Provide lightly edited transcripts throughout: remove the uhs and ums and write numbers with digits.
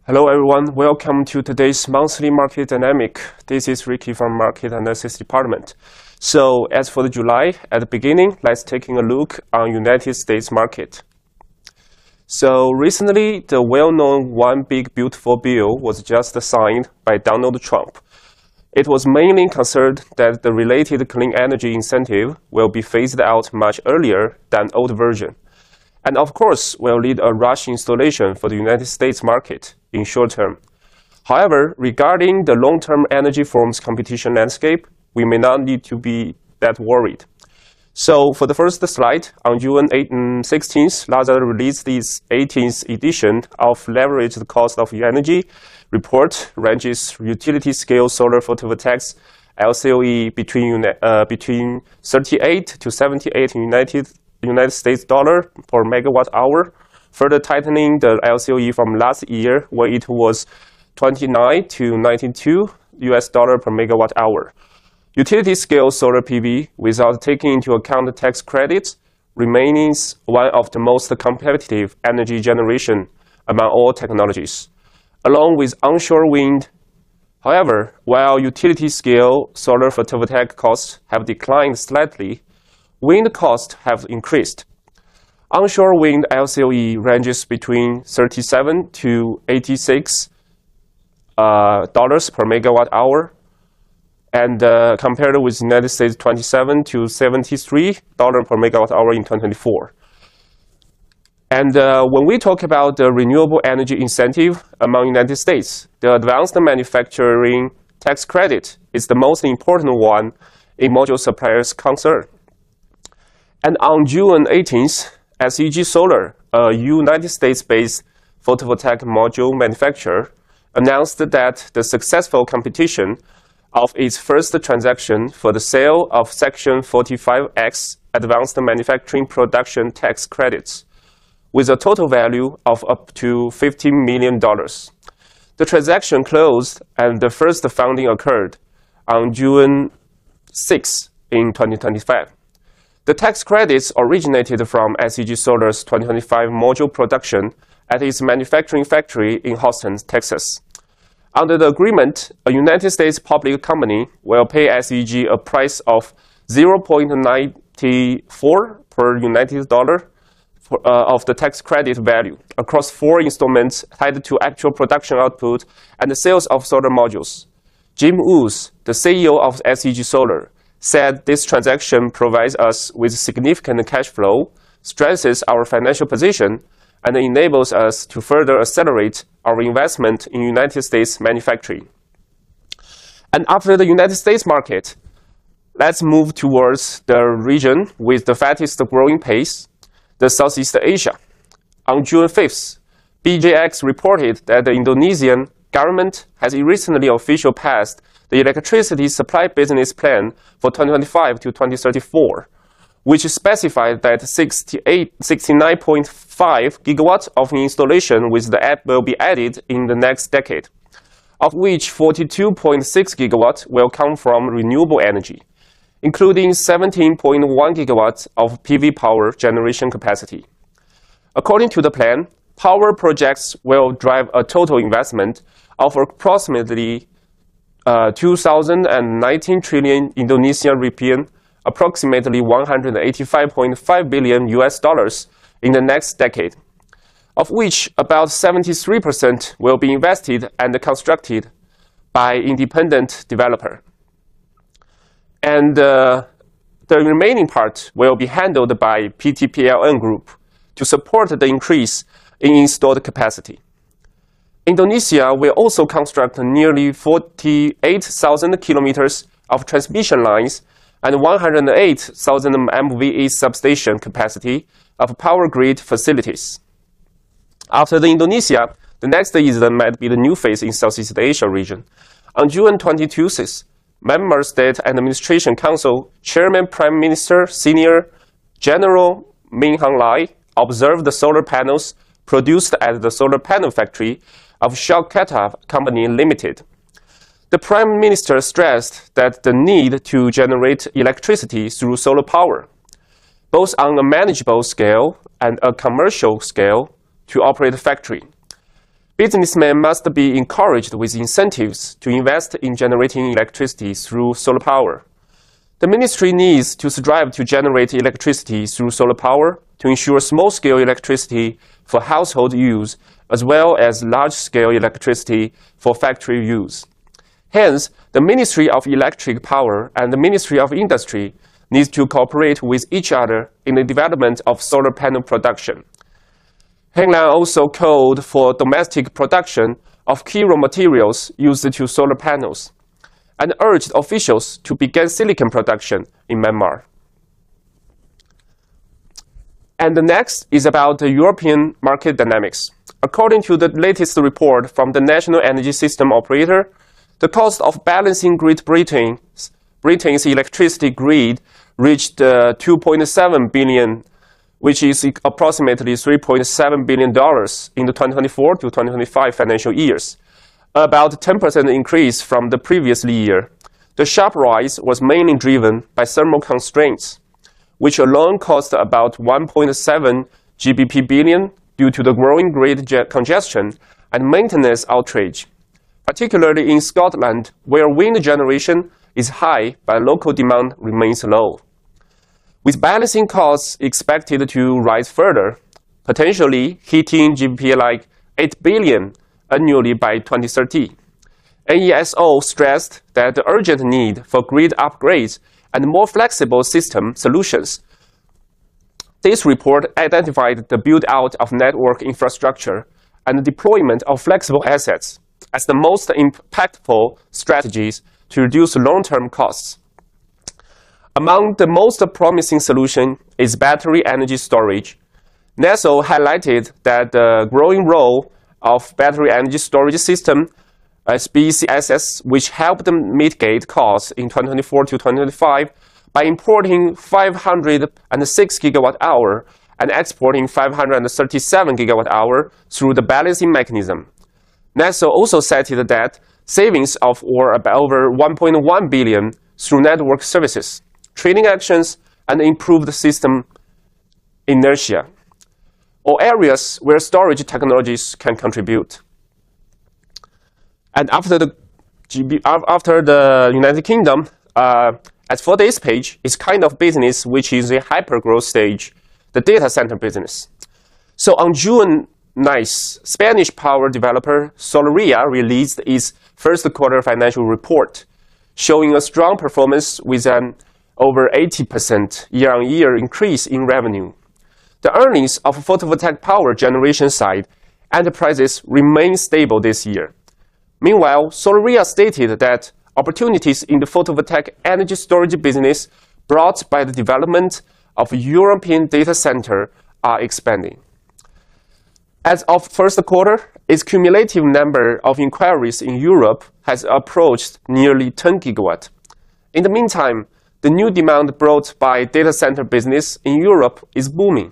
Hello everyone, welcome to today's monthly market dynamic. This is Ricky from Market Analysis Department. So as for the July, at the beginning, let's taking a look on United States market. So recently, the well-known One Big Beautiful Bill was just signed by Donald Trump. It was mainly concerned that the related clean energy incentive will be phased out much earlier than old version. And of course, will lead a rush installation for the United States market in short term. However, regarding the long-term energy firms competition landscape, we may not need to be that worried. So for the first slide, on June 16th, Lazard released its 18th edition of Leveraged Cost of Energy report, ranges utility-scale solar photovoltaics LCOE between 38 to 78 United States dollar per megawatt hour, further tightening the LCOE from last year where it was 29 to 92 US dollar per megawatt hour. Utility scale solar PV without taking into account the tax credits remains one of the most competitive energy generation among all technologies, along with onshore wind. However, while utility scale solar photovoltaic costs have declined slightly, wind costs have increased. Onshore wind LCOE ranges between 37 to 86 dollars per megawatt hour, and compared with United States 27 to 73 dollars per megawatt hour in 2024. And when we talk about the renewable energy incentive among United States, the advanced manufacturing tax credit is the most important one in module suppliers' concern. And on June 18th, SEG Solar, a United States-based photovoltaic module manufacturer, announced that the successful completion of its first transaction for the sale of Section 45X Advanced Manufacturing Production Tax Credits, with a total value of up to $50 million. The transaction closed and the first funding occurred on June 6 in 2025. The tax credits originated from SEG Solar's 2025 module production at its manufacturing factory in Houston, Texas. Under the agreement, a United States public company will pay SEG a price of $0.94 per United dollar of the tax credit value across 4 installments tied to actual production output and the sales of solar modules. Jim Woos, the CEO of SEG Solar, said this transaction provides us with significant cash flow, strengthens our financial position, and enables us to further accelerate our investment in United States manufacturing. And after the United States market, let's move towards the region with the fastest growing pace, the Southeast Asia. On June 5th, BJX reported that the Indonesian government has recently officially passed the electricity supply business plan for 2025 to 2034, which specified that 69.5 gigawatts of installation with the app will be added in the next decade, of which 42.6 gigawatts will come from renewable energy, including 17.1 gigawatts of PV power generation capacity. According to the plan, power projects will drive a total investment of approximately 2019 trillion Indonesian rupiah, approximately 185.5 billion US dollars in the next decade, of which about 73% will be invested and constructed by independent developer. And the remaining part will be handled by PTPLN Group to support the increase in installed capacity. Indonesia will also construct nearly 48,000 kilometers of transmission lines and 108,000 MVA substation capacity of power grid facilities. After the Indonesia, the next might be the new phase in Southeast Asia region. On June 22nd, Myanmar State Administration Council Chairman Prime Minister Senior General Min Aung Hlaing observed the solar panels produced at the solar panel factory of Shalkata Company Limited. The Prime Minister stressed that the need to generate electricity through solar power, both on a manageable scale and a commercial scale, to operate the factory. Businessmen must be encouraged with incentives to invest in generating electricity through solar power. The ministry needs to strive to generate electricity through solar power to ensure small-scale electricity for household use as well as large-scale electricity for factory use. Hence, the Ministry of Electric Power and the Ministry of Industry needs to cooperate with each other in the development of solar panel production. Henglan also called for domestic production of key raw materials used to solar panels and urged officials to begin silicon production in Myanmar. And the next is about the European market dynamics. According to the latest report from the National Energy System Operator, the cost of balancing Great Britain's electricity grid reached 2.7 billion, which is approximately $3.7 billion in the 2024 to 2025 financial years, about 10% increase from the previous year. The sharp rise was mainly driven by thermal constraints, which alone cost about 1.7 GBP billion due to the growing grid congestion and maintenance outrage, particularly in Scotland, where wind generation is high but local demand remains low. With balancing costs expected to rise further, potentially hitting GBP like 8 billion annually by 2030. NESO stressed that the urgent need for grid upgrades and more flexible system solutions. This report identified the build-out of network infrastructure and the deployment of flexible assets as the most impactful strategies to reduce long-term costs. Among the most promising solution is battery energy storage. NESO highlighted that the growing role of battery energy storage system as BCSS, which helped them mitigate costs in 2024 to 2025 by importing 506 gigawatt-hour and exporting 537 gigawatt-hour through the balancing mechanism. NESO also cited that savings of over 1.1 billion through network services, trading actions, and improved system inertia, or areas where storage technologies can contribute. And after the United Kingdom, as for this page, it's kind of business which is a hyper-growth stage, the data center business. So on June 9th, Spanish power developer Solaria released its first quarter financial report, showing a strong performance with an over 80% year-on-year increase in revenue. The earnings of photovoltaic power generation side enterprises remain stable this year. Meanwhile, Solaria stated that opportunities in the photovoltaic energy storage business brought by the development of European data center are expanding. As of first quarter, its cumulative number of inquiries in Europe has approached nearly 10 gigawatt. In the meantime, the new demand brought by data center business in Europe is booming.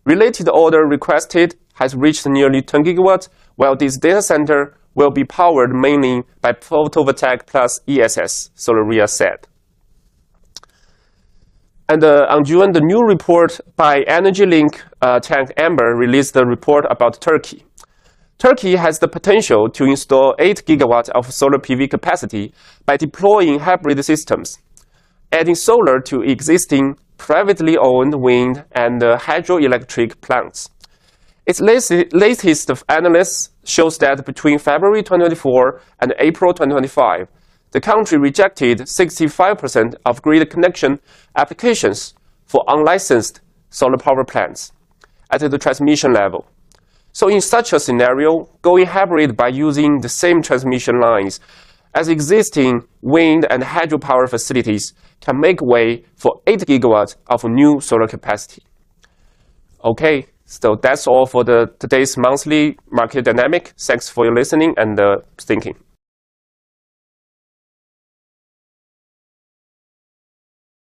Related order requested has reached nearly 10 gigawatts, while this data center will be powered mainly by photovoltaic plus ESS, Solaria said. And on June, the new report by EnergyLink Tank Amber released a report about Turkey. Turkey has the potential to install 8 gigawatts of solar PV capacity by deploying hybrid systems, adding solar to existing privately owned wind and hydroelectric plants. Its latest analysis shows that between February 2024 and April 2025, the country rejected 65% of grid connection applications for unlicensed solar power plants at the transmission level. So in such a scenario, going hybrid by using the same transmission lines as existing wind and hydropower facilities can make way for 8 gigawatts of new solar capacity. Okay, so that's all for today's monthly market dynamic. Thanks for your listening and thinking.